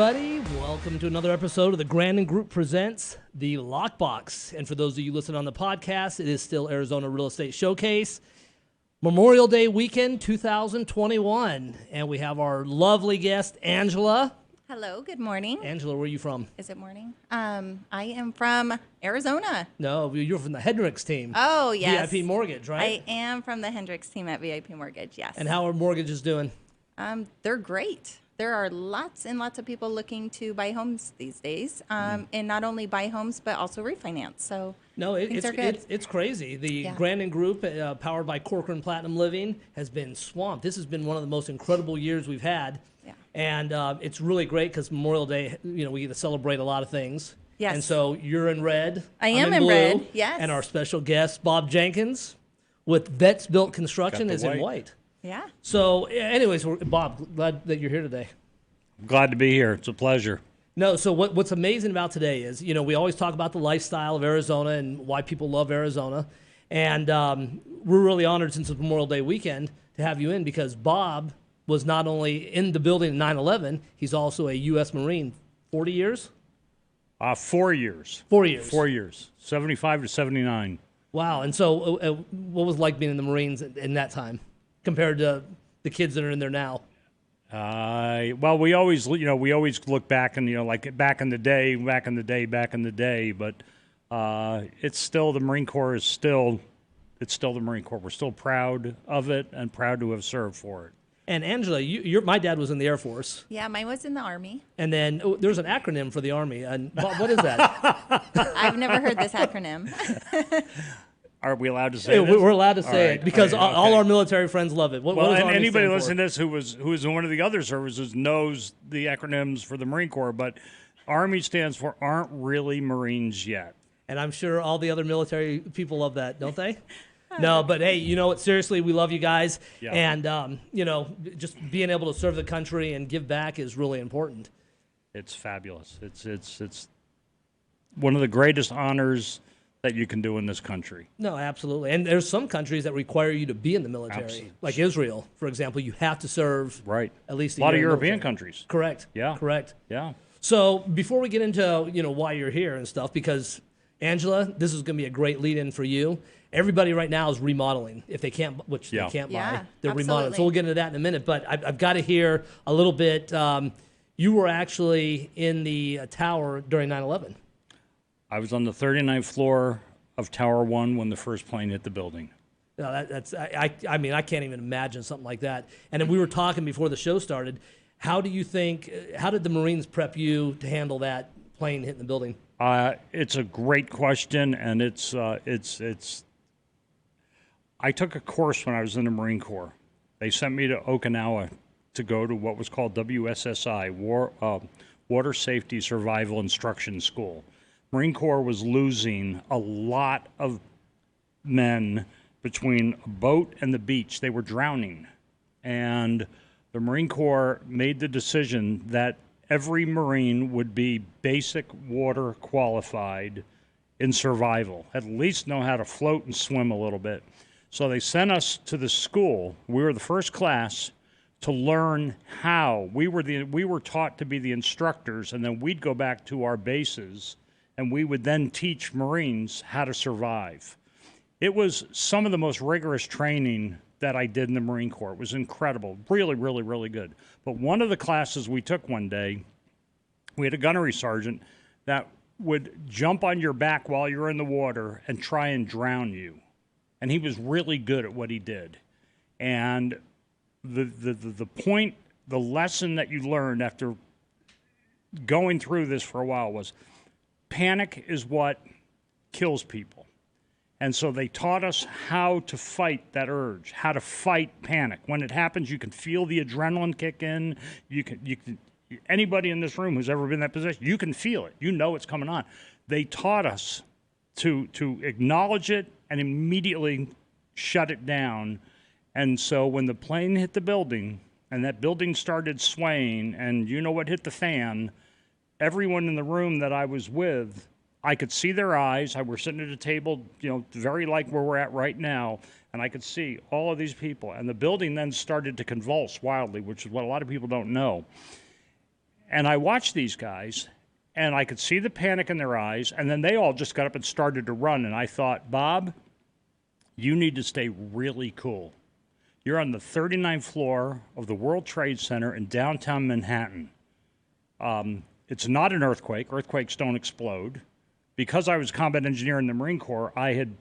everybody. Welcome to another episode of the Grandon Group presents the Lockbox. And for those of you listening on the podcast, it is still Arizona Real Estate Showcase. Memorial Day weekend 2021. And we have our lovely guest, Angela. Hello, good morning. Angela, where are you from? Is it morning? I am from Arizona. No, you're from the Hendricks team. Oh, yes. VIP Mortgage, right? I am from the Hendricks team at VIP Mortgage, yes. And how are mortgages doing? They're great. There are lots and lots of people looking to buy homes these days, and not only buy homes, but also refinance. So it's crazy. The Grandon Group, powered by Corcoran Platinum Living, has been swamped. This has been one of the most incredible years we've had. Yeah. And it's really great because Memorial Day, we get to celebrate a lot of things. Yes. And so you're in red. I am in blue, red, yes. And our special guest, Bob Jenkins, with VETSBuilt Construction, is in white. Yeah. So anyways, Bob, glad that you're here today. Glad to be here. It's a pleasure. No, so what's amazing about today is, we always talk about the lifestyle of Arizona and why people love Arizona. And we're really honored since it's Memorial Day weekend to have you in because Bob was not only in the building in 9/11, he's also a U.S. Marine. 40 years? 4 years. 4 years. 4 years. 75 to 79. Wow. And so what was it like being in the Marines in that time compared to the kids that are in there now? Well, we always look back and, like back in the day, but it's still, the Marine Corps is still, it's still the Marine Corps. We're still proud of it and proud to have served for it. And Angela, my dad was in the Air Force. Yeah, mine was in the Army. And then there's an acronym for the Army. And Bob, what is that? I've never heard this acronym. Are we allowed to say this? We're allowed to say it because all our military friends love it. What does Army anybody stand listening for? to this who is in one of the other services knows the acronyms for the Marine Corps, but Army stands for Aren't Really Marines Yet. And I'm sure all the other military people love that, don't they? No, but hey, you know what? Seriously, we love you guys. Yeah. And, just being able to serve the country and give back is really important. It's fabulous. It's one of the greatest honors that you can do in this country. No, absolutely. And there's some countries that require you to be in the military. Absolutely. Like Israel, for example. You have to serve at least a lot of European countries. Correct. Yeah. Correct. Yeah. So before we get into, why you're here and stuff, because, Angela, this is going to be a great lead-in for you. Everybody right now is remodeling. If they can't, which they can't buy, they're remodeling. So we'll get into that in a minute. But I've got to hear a little bit. You were actually in the tower during 9/11. I was on the 39th floor of Tower 1 when the first plane hit the building. No, I mean, I can't even imagine something like that. And then we were talking before the show started. How did the Marines prep you to handle that plane hitting the building? It's a great question, and I took a course when I was in the Marine Corps. They sent me to Okinawa to go to what was called WSSI, Water Safety Survival Instruction School. Marine Corps was losing a lot of men between a boat and the beach. They were drowning. And the Marine Corps made the decision that every Marine would be basic water qualified in survival, at least know how to float and swim a little bit. So they sent us to the school. We were the first class to learn how. We were taught to be the instructors, and then we'd go back to our bases, and we would then teach Marines how to survive. It was some of the most rigorous training that I did in the Marine Corps. It was incredible, really, really, really good. But one of the classes we took one day, we had a gunnery sergeant that would jump on your back while you're in the water and try and drown you. And he was really good at what he did. And the point, the lesson that you learned after going through this for a while was panic is what kills people. And so they taught us how to fight that urge, how to fight panic. When it happens, you can feel the adrenaline kick in. You can anybody in this room who's ever been in that position, you can feel it. You know it's coming on. They taught us to acknowledge it and immediately shut it down. And so when the plane hit the building and that building started swaying and you know what hit the fan, everyone in the room that I was with, I could see their eyes. I was sitting at a table, very like where we're at right now, and I could see all of these people. And the building then started to convulse wildly, which is what a lot of people don't know. And I watched these guys, and I could see the panic in their eyes, and then they all just got up and started to run. And I thought, Bob, you need to stay really cool. You're on the 39th floor of the World Trade Center in downtown Manhattan. It's not an earthquake. Earthquakes don't explode. Because I was a combat engineer in the Marine Corps, I had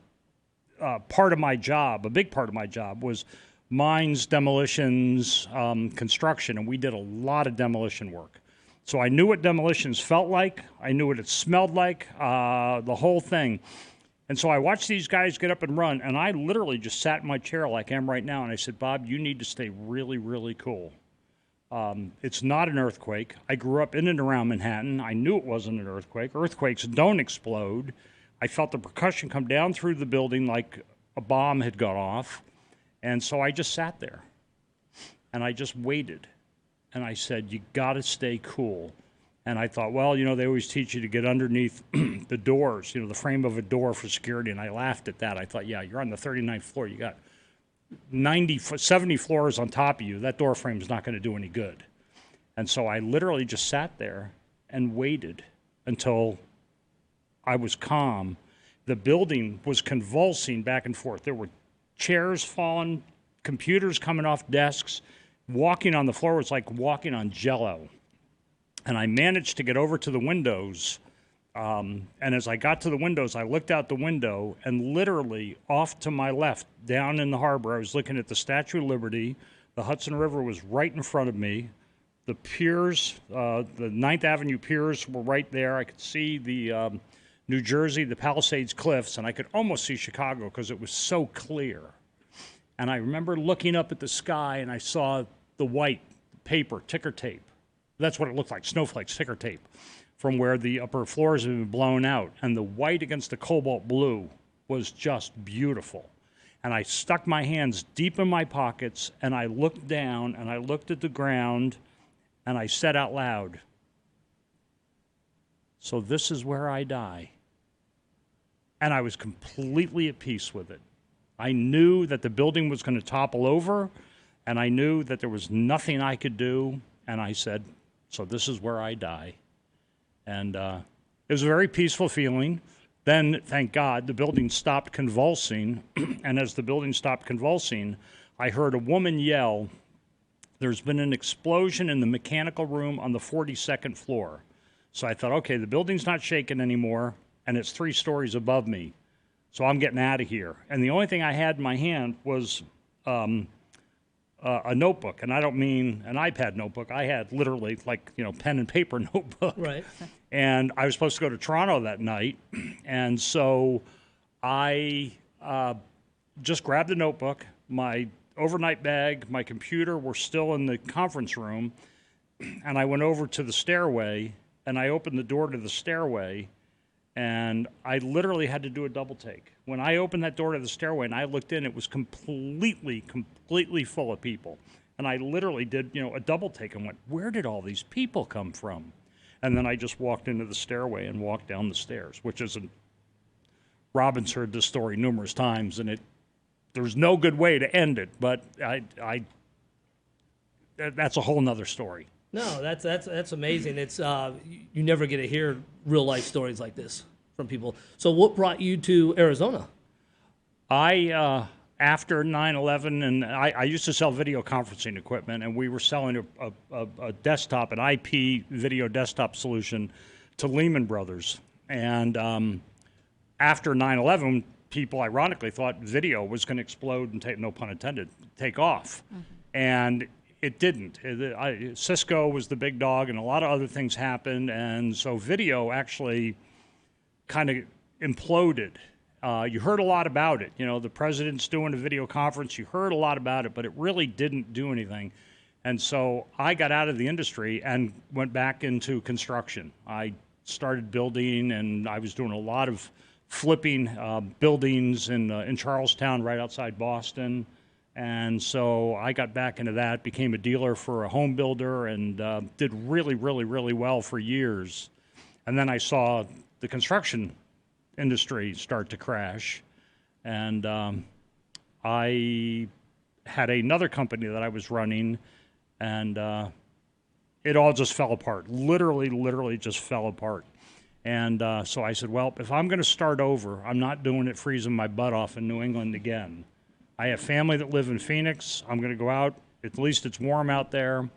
part of my job, a big part of my job, was mines, demolitions, construction, and we did a lot of demolition work. So I knew what demolitions felt like. I knew what it smelled like, the whole thing. And so I watched these guys get up and run, and I literally just sat in my chair like I am right now, and I said, Bob, you need to stay really, really cool. It's not an earthquake. I grew up in and around Manhattan. I knew it wasn't an earthquake. Earthquakes don't explode. I felt the percussion come down through the building like a bomb had gone off. And so I just sat there, and I just waited. And I said, you got to stay cool. And I thought, well, you know, they always teach you to get underneath the doors, you know, the frame of a door for security. And I laughed at that. I thought, yeah, you're on the 39th floor. You got 70 floors on top of you. That door frame is not going to do any good. And so I literally just sat there and waited until I was calm. The building was convulsing back and forth. There were chairs falling, computers coming off desks. Walking on the floor was like walking on Jell-O. And I managed to get over to the windows. And as I got to the windows, I looked out the window, and literally off to my left, down in the harbor, I was looking at the Statue of Liberty. The Hudson River was right in front of me. The piers, the 9th Avenue piers were right there. I could see the New Jersey, the Palisades Cliffs, and I could almost see Chicago because it was so clear. And I remember looking up at the sky, and I saw the white paper, ticker tape. That's what it looked like, snowflakes, ticker tape, from where the upper floors had been blown out. And the white against the cobalt blue was just beautiful. And I stuck my hands deep in my pockets, and I looked down, and I looked at the ground, and I said out loud, so this is where I die. And I was completely at peace with it. I knew that the building was going to topple over, and I knew that there was nothing I could do, and I said, so this is where I die. And it was a very peaceful feeling. Then, thank God, the building stopped convulsing, and as the building stopped convulsing, I heard a woman yell, there's been an explosion in the mechanical room on the 42nd floor. So I thought, okay, the building's not shaking anymore, and it's 3 stories above me. So I'm getting out of here. And the only thing I had in my hand was a notebook. And I don't mean an iPad notebook. I had literally like, you know, pen and paper notebook. Right. And I was supposed to go to Toronto that night. And so I just grabbed the notebook. My overnight bag, my computer were still in the conference room. And I went over to the stairway, and I opened the door to the stairway. And I literally had to do a double take. When I opened that door to the stairway and I looked in, it was completely full of people. And I literally did, you know, a double take and went, where did all these people come from? And then I just walked into the stairway and walked down the stairs, which isn't, Robin's heard this story numerous times, and there's no good way to end it, but that's a whole nother story. No, that's amazing. It's you never get to hear real life stories like this from people. So what brought you to Arizona? I after 9/11, and I used to sell video conferencing equipment, and we were selling a desktop, an IP video desktop solution to Lehman Brothers. And after 9/11, people ironically thought video was going to explode and no pun intended, take off. Mm-hmm. And it didn't. Cisco was the big dog, and a lot of other things happened, and so video actually kind of imploded. You heard a lot about it. You know, the president's doing a video conference. You heard a lot about it, but it really didn't do anything. And so I got out of the industry and went back into construction. I started building, and I was doing a lot of flipping buildings in Charlestown, right outside Boston. And so I got back into that, became a dealer for a home builder, and did really, really, really well for years. And then I saw the construction industry start to crash. And I had another company that I was running, and it all just fell apart. Literally just fell apart. And so I said, well, if I'm going to start over, I'm not doing it freezing my butt off in New England again. I have family that live in Phoenix. I'm going to go out. At least it's warm out there.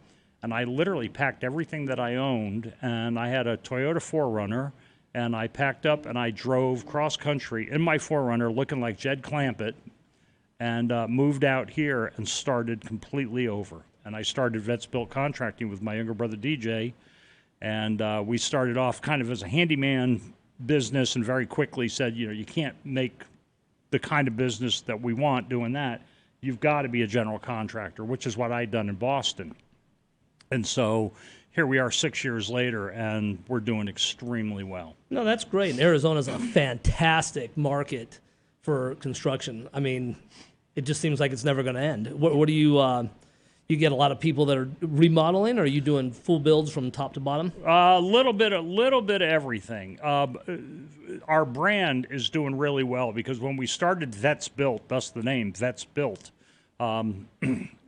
And I literally packed everything that I owned, and I had a Toyota 4Runner, and I packed up and I drove cross-country in my 4Runner looking like Jed Clampett, and moved out here and started completely over. And I started VETSBuilt contracting with my younger brother DJ, and we started off kind of as a handyman business, and very quickly said, you know, you can't make the kind of business that we want doing that. You've got to be a general contractor, which is what I'd done in Boston. And so here we are 6 years later, and we're doing extremely well. No, that's great. And Arizona's a fantastic market for construction. I mean, it just seems like it's never going to end. What do you get a lot of people that are remodeling, or are you doing full builds from top to bottom? A little bit of everything. Our brand is doing really well because when we started VETSBuilt, thus the name VETSBuilt,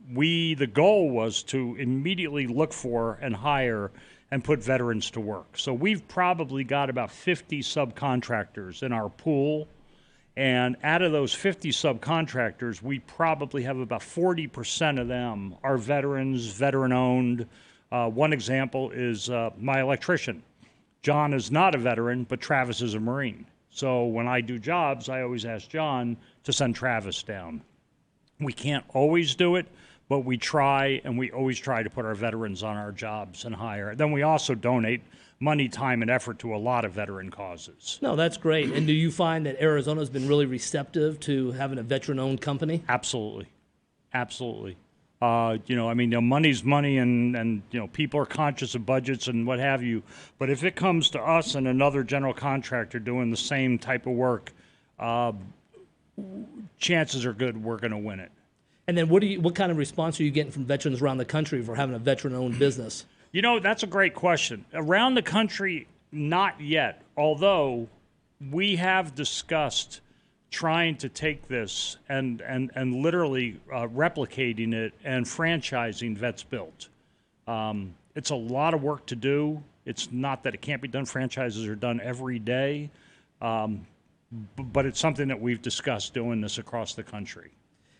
the goal was to immediately look for and hire and put veterans to work. So we've probably got about 50 subcontractors in our pool. And out of those 50 subcontractors, we probably have about 40% of them are veterans, veteran-owned. One example is my electrician. John is not a veteran, but Travis is a Marine. So when I do jobs, I always ask John to send Travis down. We can't always do it, but we try, and we always try to put our veterans on our jobs and hire. Then we also donate money, time, and effort to a lot of veteran causes. No, that's great. And do you find that Arizona's been really receptive to having a veteran-owned company? Absolutely. Absolutely. Money's money, and people are conscious of budgets and what have you. But if it comes to us and another general contractor doing the same type of work, chances are good we're going to win it. And then what kind of response are you getting from veterans around the country for having a veteran-owned business? You know, that's a great question. Around the country, not yet, although we have discussed trying to take this and literally replicating it and franchising VETSBuilt. It's a lot of work to do. It's not that it can't be done. Franchises are done every day. But it's something that we've discussed doing this across the country.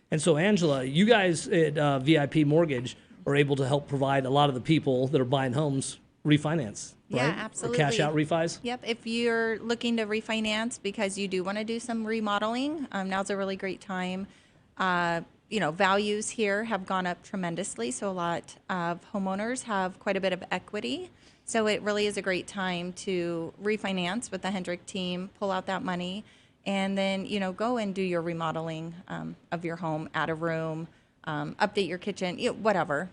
And so, Angela, you guys at VIP Mortgage are able to help provide a lot of the people that are buying homes refinance, right? Yeah, absolutely. Or cash out refis? Yep. If you're looking to refinance because you do want to do some remodeling, now's a really great time. Values here have gone up tremendously, so a lot of homeowners have quite a bit of equity. So it really is a great time to refinance with the Hendrick team, pull out that money, and then, go and do your remodeling of your home, add a room, update your kitchen, whatever.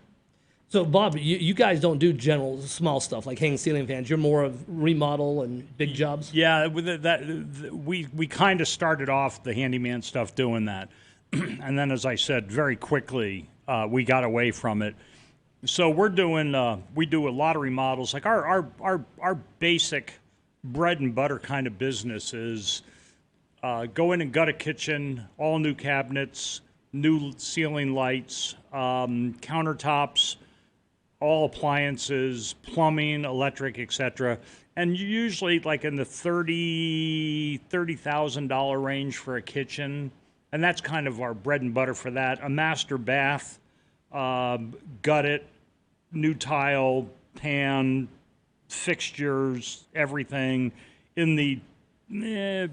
So, Bob, you guys don't do general small stuff like hang ceiling fans. You're more of remodel and big jobs? Yeah, we kind of started off the handyman stuff doing that. And then, as I said, very quickly, we got away from it. So we do a lot of remodels. Like our basic bread and butter kind of business is go in and gut a kitchen, all new cabinets, new ceiling lights, countertops, all appliances, plumbing, electric, etc. And usually like in the $30,000 range for a kitchen. And that's kind of our bread and butter for that. A master bath, gut it, new tile, pan, fixtures, everything in the $8,000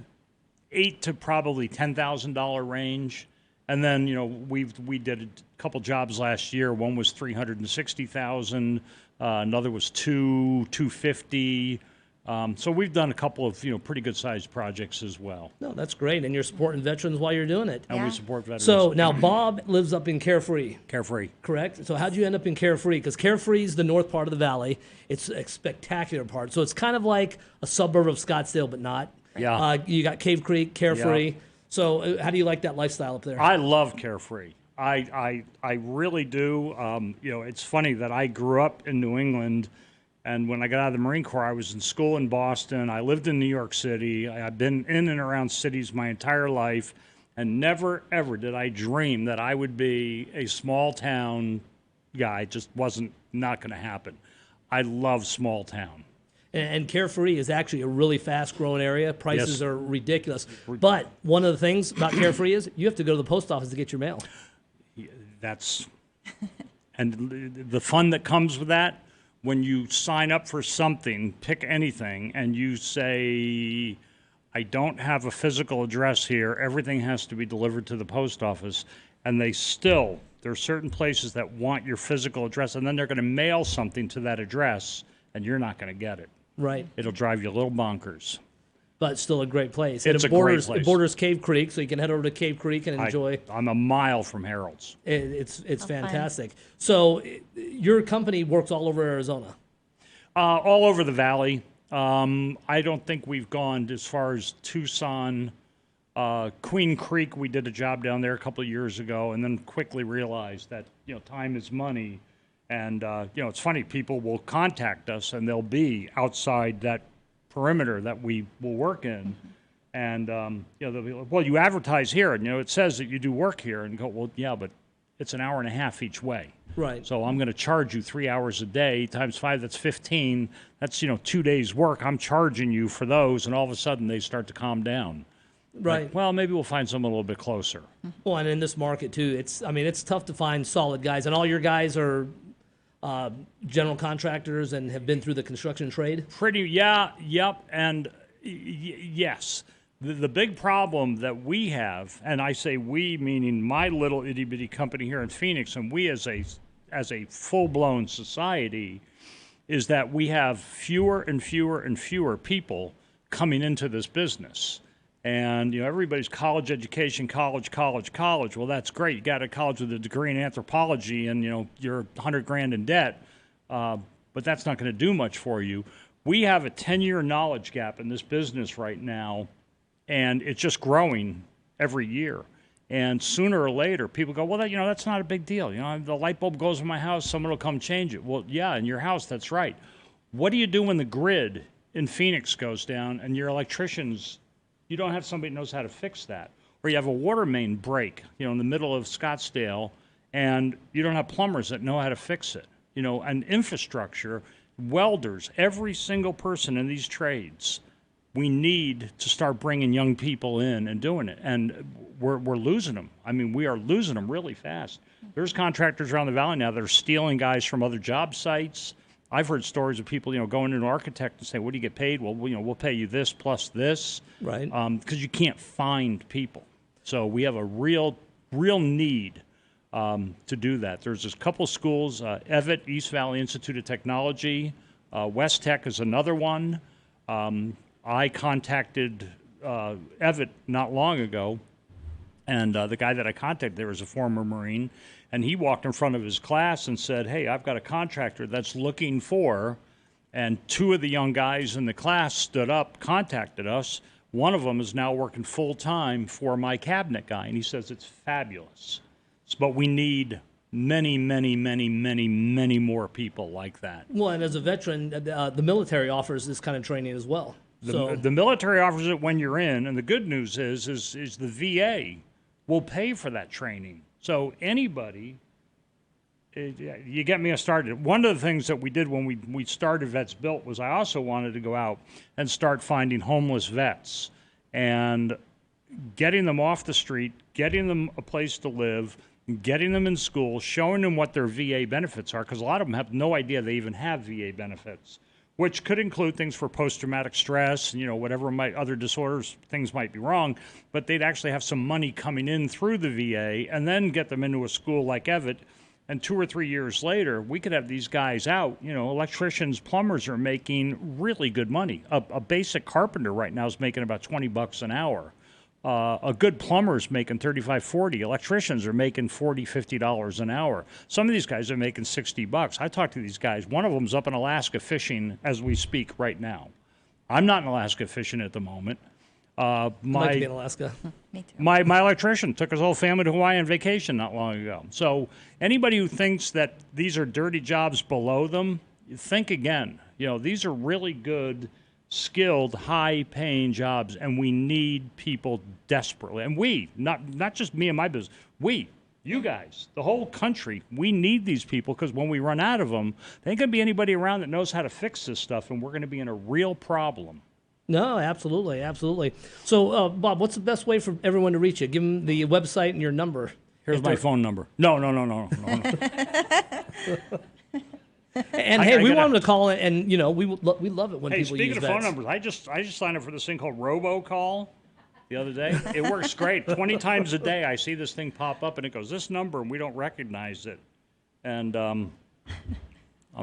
to probably $10,000 range. And then, we did a couple jobs last year. One was $360,000, another was $250,000. So we've done a couple of pretty good sized projects as well. No, that's great, and you're supporting veterans while you're doing it. And we support veterans. So now Bob lives up in Carefree. Carefree, correct? So how'd you end up in Carefree? Because Carefree is the north part of the valley. It's a spectacular part. So it's kind of like a suburb of Scottsdale, but not. Yeah. You got Cave Creek, Carefree. Yeah. So how do you like that lifestyle up there? I love Carefree. I really do. It's funny that I grew up in New England. And when I got out of the Marine Corps, I was in school in Boston. I lived in New York City. I've been in and around cities my entire life. And never, ever did I dream that I would be a small town guy. It just not going to happen. I love small town. And Carefree is actually a really fast-growing area. Prices Yes. are ridiculous. But one of the things about Carefree is you have to go to the post office to get your mail. That's and the fun that comes with that, when you sign up for something, pick anything, and you say, I don't have a physical address here, everything has to be delivered to the post office, and there are certain places that want your physical address, and then they're going to mail something to that address, and you're not going to get it. Right. It'll drive you a little bonkers. But still a great place. It's great place. It borders Cave Creek, so you can head over to Cave Creek and enjoy. I'm a mile from Harold's. It's fantastic. Fun. So your company works all over Arizona? All over the valley. I don't think we've gone as far as Tucson. Queen Creek, we did a job down there a couple of years ago, and then quickly realized that time is money, and it's funny. People will contact us, and they'll be outside that perimeter that we will work in, and they'll be like, well, you advertise here, and it says that you do work here, and go, well, yeah, but it's an hour and a half each way. Right. So I'm going to charge you 3 hours a day times 5. That's 15. That's 2 days work. I'm charging you for those, and all of a sudden they start to calm down. Right. Like, well, maybe we'll find someone a little bit closer. Well, and in this market too, it's tough to find solid guys, and all your guys are general contractors and have been through the construction trade. And yes. The big problem that we have, and I say we meaning my little itty bitty company here in Phoenix, and we as a full-blown society, is that we have fewer and fewer and fewer people coming into this business. And everybody's college education, college. Well, that's great. You got a college with a degree in anthropology, and you're $100,000 in debt, but that's not going to do much for you. We have a 10-year knowledge gap in this business right now. And it's just growing every year. And sooner or later, people go, well, that's not a big deal. The light bulb goes in my house, someone will come change it. Well, yeah, in your house, that's right. What do you do when the grid in Phoenix goes down and your electricians, you don't have somebody who knows how to fix that? Or you have a water main break, in the middle of Scottsdale, and you don't have plumbers that know how to fix it. And infrastructure, welders, every single person in these trades. We need to start bringing young people in and doing it, and we're losing them. I mean, we are losing them really fast. There's contractors around the valley now that are stealing guys from other job sites. I've heard stories of people, going to an architect and say, "What do you get paid?" Well, we'll pay you this plus this, right? Because you can't find people. So we have a real need to do that. There's a couple schools, EVET, East Valley Institute of Technology, West Tech is another one. I contacted EVET not long ago, and the guy that I contacted there was a former Marine, and he walked in front of his class and said, hey, I've got a contractor that's looking for, and 2 of the young guys in the class stood up, contacted us. One of them is now working full-time for my cabinet guy, and he says it's fabulous. But we need many more people like that. Well, and as a veteran, the military offers this kind of training as well. The military offers it when you're in, and the good news is the VA will pay for that training. So anybody, you get me started. One of the things that we did when we started VETSBuilt was I also wanted to go out and start finding homeless vets and getting them off the street, getting them a place to live, getting them in school, showing them what their VA benefits are, because a lot of them have no idea they even have VA benefits, which could include things for post-traumatic stress, whatever other disorders, things might be wrong, but they'd actually have some money coming in through the VA and then get them into a school like EVET, and 2 or 3 years later, we could have these guys out. Electricians, plumbers are making really good money. A basic carpenter right now is making about $20 an hour. A good plumber is making $35, $40. Electricians are making $40, $50 an hour. Some of these guys are making $60. I talked to these guys. One of them's up in Alaska fishing as we speak right now. I'm not in Alaska fishing at the moment. I'd like to be in Alaska. Me too. My electrician took his whole family to Hawaii on vacation not long ago. So anybody who thinks that these are dirty jobs below them, think again. These are really good, skilled, high-paying jobs, and we need people desperately. And we, not just me and my business, we, You guys, the whole country, we need these people because when we run out of them, there ain't going to be anybody around that knows how to fix this stuff, and we're going to be in a real problem. No, absolutely, absolutely. So, Bob, what's the best way for everyone to reach you? Give them the website and your number. Here's my phone number. No. And hey, we want them to call in, and you know we love it when people use speaking of phone numbers, I just signed up for this thing called RoboCall the other day. It works great. 20 times a day, I see this thing pop up, and it goes this number, and we don't recognize it, and I'm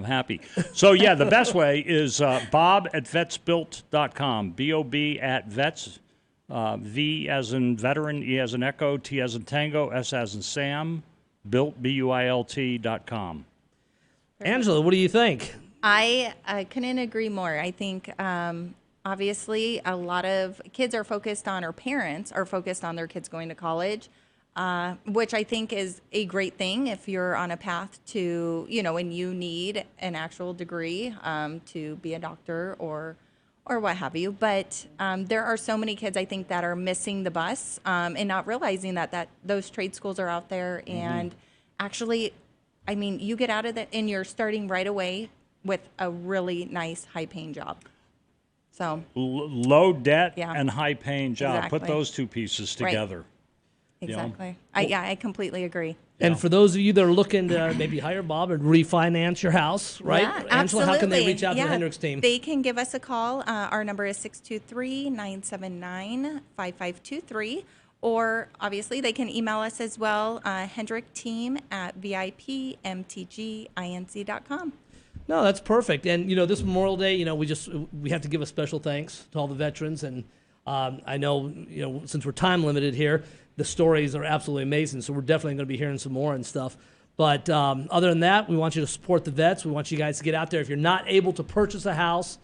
happy. So yeah, the best way is Bob at VETSBuilt.com. BOB at Vets. V as in veteran, E as in echo, T as in tango, S as in Sam. Built BUILT.com. Angela, what do you think? I couldn't agree more. I think obviously a lot of kids are focused on, or parents are focused on their kids going to college, which I think is a great thing if you're on a path to, and you need an actual degree to be a doctor or what have you. But there are so many kids, I think, that are missing the bus and not realizing that those trade schools are out there. And actually, I mean, you get out of that and you're starting right away with a really nice, high-paying job. So low debt and high-paying job. Exactly. Put those two pieces together. Right. Exactly. I completely agree. And for those of you that are looking to maybe hire Bob and refinance your house, right? Yeah, Angela, absolutely. how can they reach out to the Hendricks team? They can give us a call. Our number is 623-979-5523. Or obviously they can email us as well, hendrickteam@vipmtginc.com. No, that's perfect. And this Memorial Day, we have to give a special thanks to all the veterans. And I know, since we're time limited here, the stories are absolutely amazing. So we're definitely going to be hearing some more and stuff. But other than that, we want you to support the vets. We want you guys to get out there. If you're not able to purchase a house,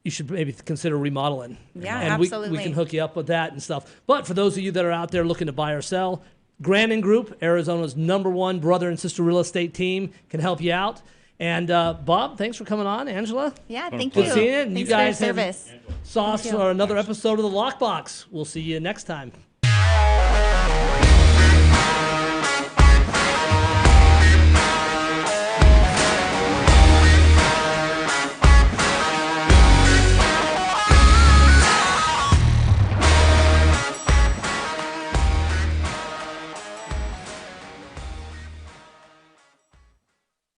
you should maybe consider remodeling. Yeah, and absolutely. we can hook you up with that and stuff. But for those of you that are out there looking to buy or sell, Grandon Group, Arizona's #1 brother and sister real estate team, can help you out. And Bob, thanks for coming on. Angela? Yeah, thank you. Good seeing you. Thanks You guys for your have service. sauce for another episode of the Lockbox. We'll see you next time.